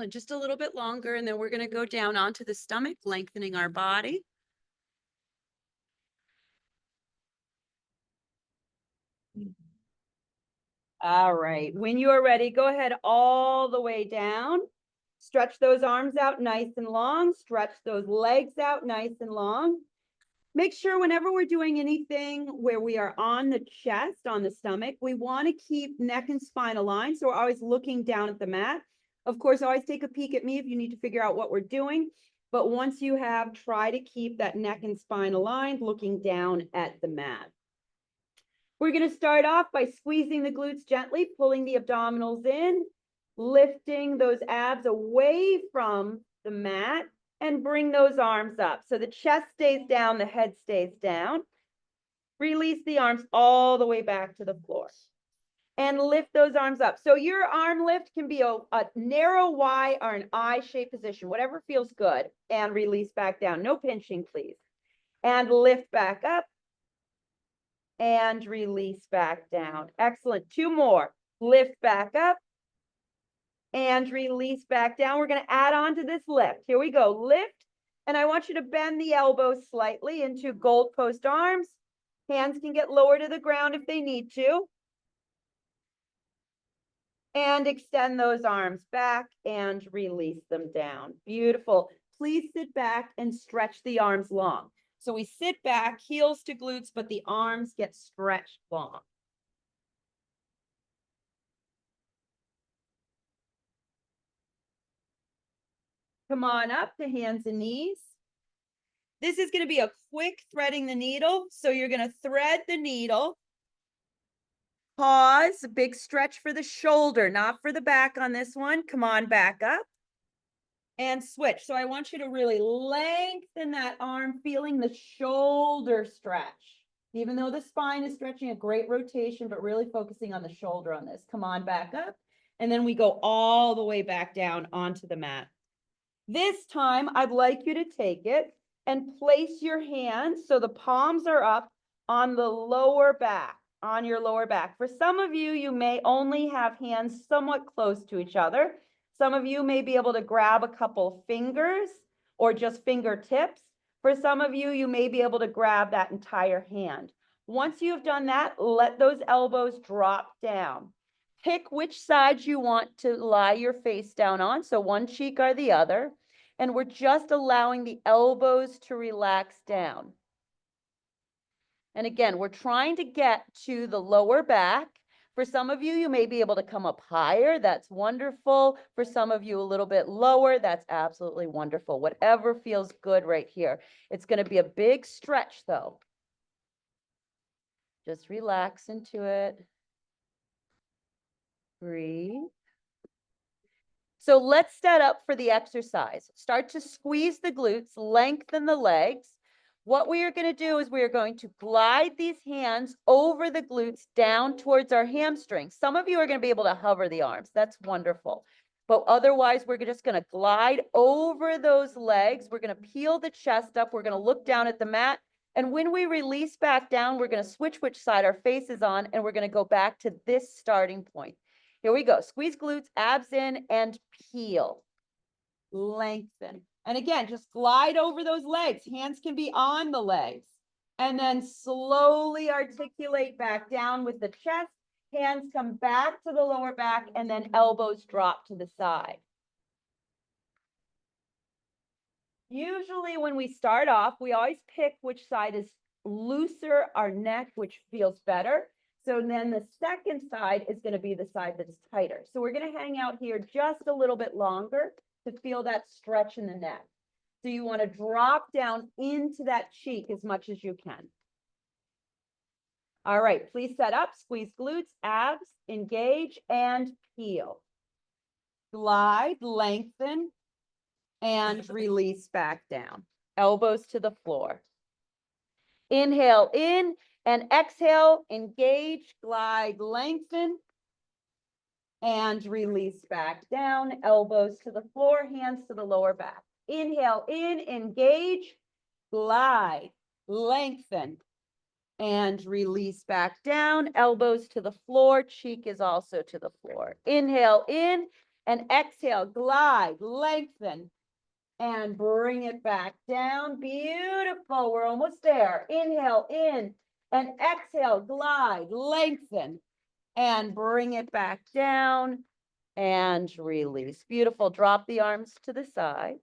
Just a little bit longer, and then we're going to go down onto the stomach, lengthening our body. All right, when you are ready, go ahead all the way down. Stretch those arms out nice and long. Stretch those legs out nice and long. Make sure whenever we're doing anything where we are on the chest, on the stomach, we want to keep neck and spine aligned. So we're always looking down at the mat. Of course, always take a peek at me if you need to figure out what we're doing. But once you have, try to keep that neck and spine aligned, looking down at the mat. We're going to start off by squeezing the glutes gently, pulling the abdominals in, lifting those abs away from the mat, and bring those arms up. So the chest stays down, the head stays down. Release the arms all the way back to the floor. And lift those arms up. So your arm lift can be a narrow Y or an I-shaped position, whatever feels good. And release back down. No pinching, please. And lift back up. And release back down. Excellent. 2 more. Lift back up. And release back down. We're going to add on to this lift. Here we go. Lift. And I want you to bend the elbows slightly into goalpost arms. Hands can get lower to the ground if they need to. And extend those arms back and release them down. Beautiful. Please sit back and stretch the arms long. So we sit back, heels to glutes, but the arms get stretched long. Come on up to hands and knees. This is going to be a quick threading the needle. So you're going to thread the needle. Pause, a big stretch for the shoulder, not for the back on this one. Come on back up. And switch. So I want you to really lengthen that arm, feeling the shoulder stretch. Even though the spine is stretching, a great rotation, but really focusing on the shoulder on this. Come on back up. And then we go all the way back down onto the mat. This time, I'd like you to take it and place your hands so the palms are up on the lower back, on your lower back. For some of you, you may only have hands somewhat close to each other. Some of you may be able to grab a couple fingers or just fingertips. For some of you, you may be able to grab that entire hand. Once you've done that, let those elbows drop down. Pick which side you want to lie your face down on, so one cheek or the other. And we're just allowing the elbows to relax down. And again, we're trying to get to the lower back. For some of you, you may be able to come up higher. That's wonderful. For some of you, a little bit lower. That's absolutely wonderful. Whatever feels good right here. It's going to be a big stretch, though. Just relax into it. Breathe. So let's set up for the exercise. Start to squeeze the glutes, lengthen the legs. What we are going to do is we are going to glide these hands over the glutes down towards our hamstrings. Some of you are going to be able to hover the arms. That's wonderful. But otherwise, we're just going to glide over those legs. We're going to peel the chest up. We're going to look down at the mat. And when we release back down, we're going to switch which side our face is on, and we're going to go back to this starting point. Here we go. Squeeze glutes, abs in, and peel. Lengthen. And again, just glide over those legs. Hands can be on the legs. And then slowly articulate back down with the chest. Hands come back to the lower back, and then elbows drop to the side. Usually when we start off, we always pick which side is looser, our neck, which feels better. So then the second side is going to be the side that is tighter. So we're going to hang out here just a little bit longer to feel that stretch in the neck. So you want to drop down into that cheek as much as you can. All right, please set up, squeeze glutes, abs, engage, and peel. Glide, lengthen, and release back down. Elbows to the floor. Inhale in and exhale, engage, glide, lengthen, and release back down. Elbows to the floor, hands to the lower back. Inhale in, engage, glide, lengthen, and release back down. Elbows to the floor, cheek is also to the floor. Inhale in and exhale, glide, lengthen, and bring it back down. Beautiful. We're almost there. Inhale in and exhale, glide, lengthen, and bring it back down and release. Beautiful. Drop the arms to the side.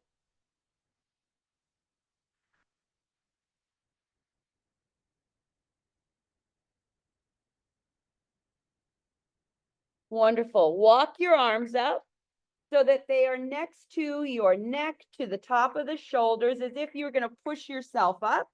Wonderful. Walk your arms up so that they are next to your neck, to the top of the shoulders, as if you're going to push yourself up.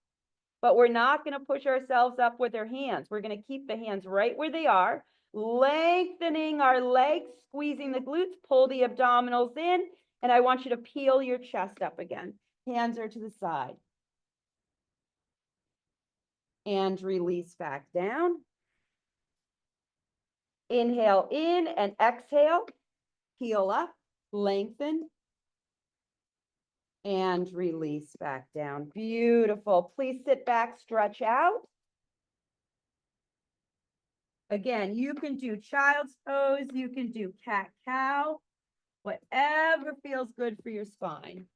But we're not going to push ourselves up with our hands. We're going to keep the hands right where they are, lengthening our legs, squeezing the glutes, pull the abdominals in, and I want you to peel your chest up again. Hands are to the side. And release back down. Inhale in and exhale. Peel up, lengthen, and release back down. Beautiful. Please sit back, stretch out. Again, you can do child's pose, you can do cat-cow, whatever feels good for your spine.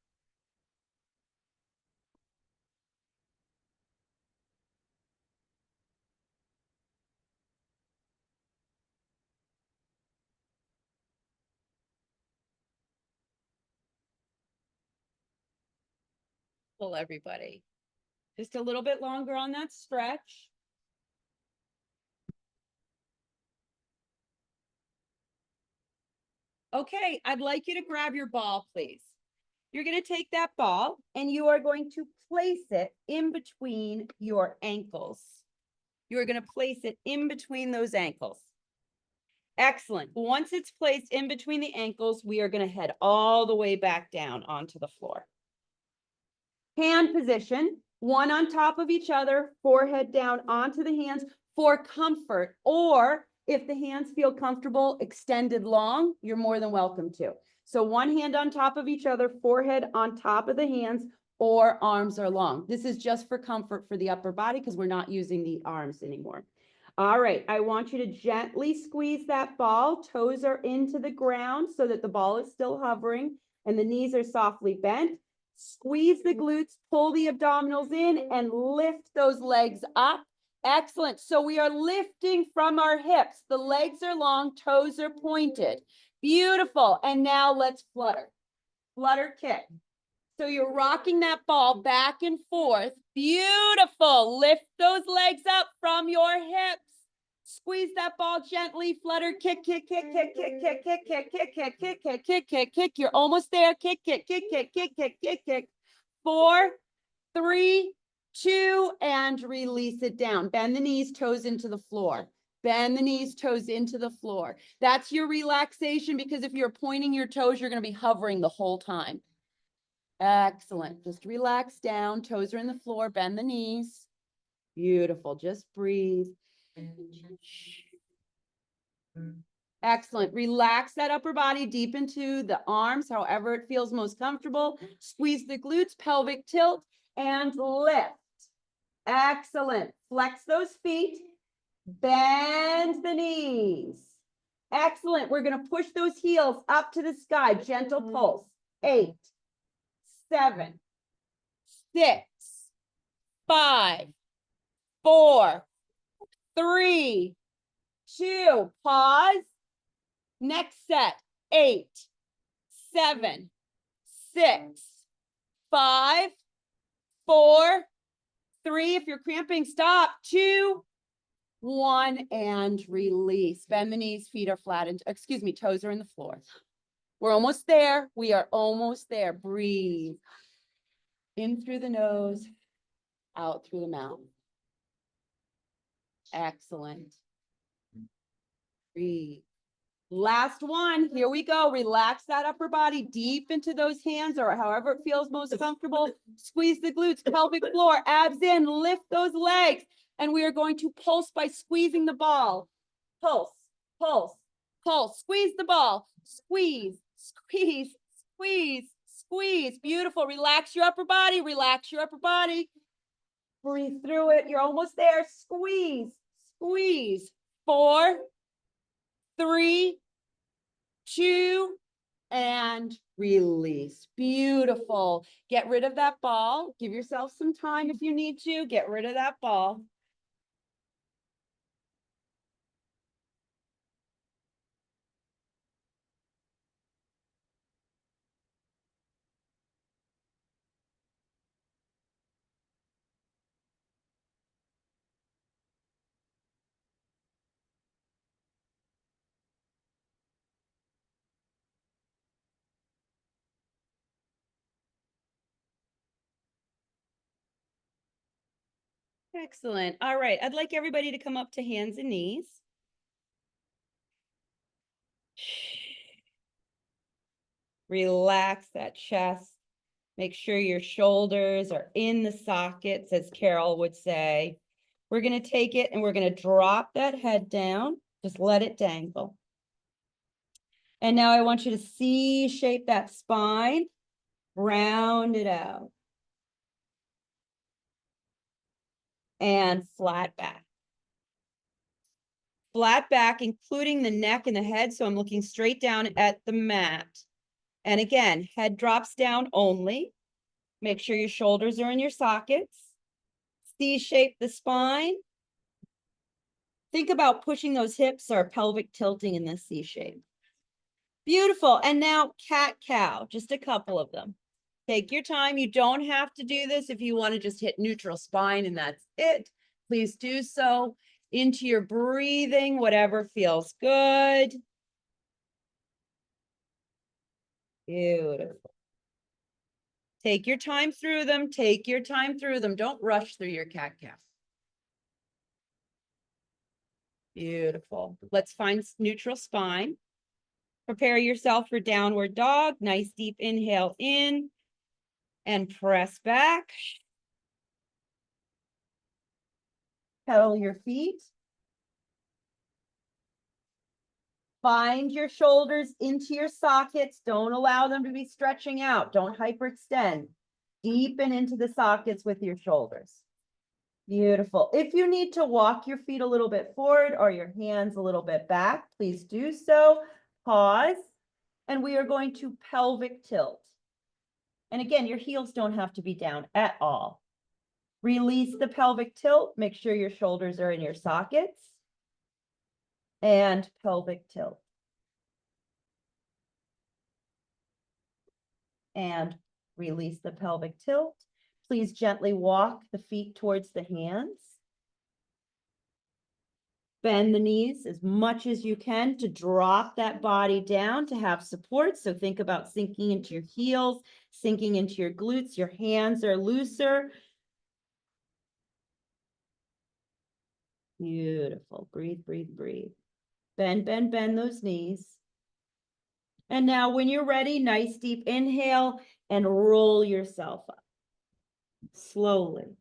Pull everybody. Just a little bit longer on that stretch. Okay, I'd like you to grab your ball, please. You're going to take that ball and you are going to place it in between your ankles. You are going to place it in between those ankles. Excellent. Once it's placed in between the ankles, we are going to head all the way back down onto the floor. Hand position, one on top of each other, forehead down onto the hands for comfort, or if the hands feel comfortable, extended long, you're more than welcome to. So one hand on top of each other, forehead on top of the hands, or arms are long. This is just for comfort for the upper body because we're not using the arms anymore. All right, I want you to gently squeeze that ball. Toes are into the ground so that the ball is still hovering and the knees are softly bent. Squeeze the glutes, pull the abdominals in, and lift those legs up. Excellent. So we are lifting from our hips. The legs are long, toes are pointed. Beautiful. And now let's flutter. Flutter kick. So you're rocking that ball back and forth. Beautiful. Lift those legs up from your hips. Squeeze that ball gently, flutter, kick, kick, kick, kick, kick, kick, kick, kick, kick, kick, kick, kick, kick, kick, kick. You're almost there. Kick, kick, kick, kick, kick, kick, kick, kick. 4, 3, 2, and release it down. Bend the knees, toes into the floor. Bend the knees, toes into the floor. That's your relaxation, because if you're pointing your toes, you're going to be hovering the whole time. Excellent. Just relax down. Toes are in the floor. Bend the knees. Beautiful. Just breathe. Excellent. Relax that upper body deep into the arms, however it feels most comfortable. Squeeze the glutes, pelvic tilt, and lift. Excellent. Flex those feet. Bend the knees. Excellent. We're going to push those heels up to the sky. Gentle pulse. 8, 7, 6, 5, 4, 3, 2. Pause. Next set. 8, 7, 6, 5, 4, 3. If you're cramping, stop. 2, 1, and release. Bend the knees, feet are flat, and toes are in the floor. We're almost there. We are almost there. Breathe. In through the nose, out through the mouth. Excellent. Breathe. Last one. Here we go. Relax that upper body deep into those hands, or however it feels most comfortable. Squeeze the glutes, pelvic floor, abs in, lift those legs. And we are going to pulse by squeezing the ball. Pulse, pulse, pulse. Squeeze the ball. Squeeze, squeeze, squeeze, squeeze. Beautiful. Relax your upper body. Relax your upper body. Breathe through it. You're almost there. Squeeze, squeeze. 4, 3, 2, and release. Beautiful. Get rid of that ball. Give yourself some time if you need to. Get rid of that ball. Excellent. All right. I'd like everybody to come up to hands and knees. Relax that chest. Make sure your shoulders are in the sockets, as Carol would say. We're going to take it and we're going to drop that head down. Just let it dangle. And now I want you to C-shape that spine. Round it out. And flat back. Flat back, including the neck and the head. So I'm looking straight down at the mat. And again, head drops down only. Make sure your shoulders are in your sockets. C-shape the spine. Think about pushing those hips or pelvic tilting in this C shape. Beautiful. And now cat-cow, just a couple of them. Take your time. You don't have to do this if you want to just hit neutral spine and that's it. Please do so into your breathing, whatever feels good. Beautiful. Take your time through them. Take your time through them. Don't rush through your cat-cow. Beautiful. Let's find neutral spine. Prepare yourself for downward dog. Nice deep inhale in and press back. Pedal your feet. Find your shoulders into your sockets. Don't allow them to be stretching out. Don't hyperextend. Deepen into the sockets with your shoulders. Beautiful. If you need to walk your feet a little bit forward or your hands a little bit back, please do so. Pause. And we are going to pelvic tilt. And again, your heels don't have to be down at all. Release the pelvic tilt. Make sure your shoulders are in your sockets. And pelvic tilt. And Release the pelvic tilt. Please gently walk the feet towards the hands. Bend the knees as much as you can to drop that body down to have support. So think about sinking into your heels, sinking into your glutes. Your hands are looser. Beautiful. Breathe, breathe, breathe. Bend, bend, bend those knees. And now when you're ready, nice deep inhale and roll yourself up. Slowly.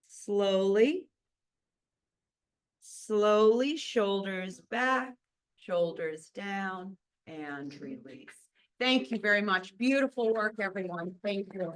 Slowly. Slowly, shoulders back, shoulders down, and release. Thank you very much. Beautiful work, everyone. Thank you.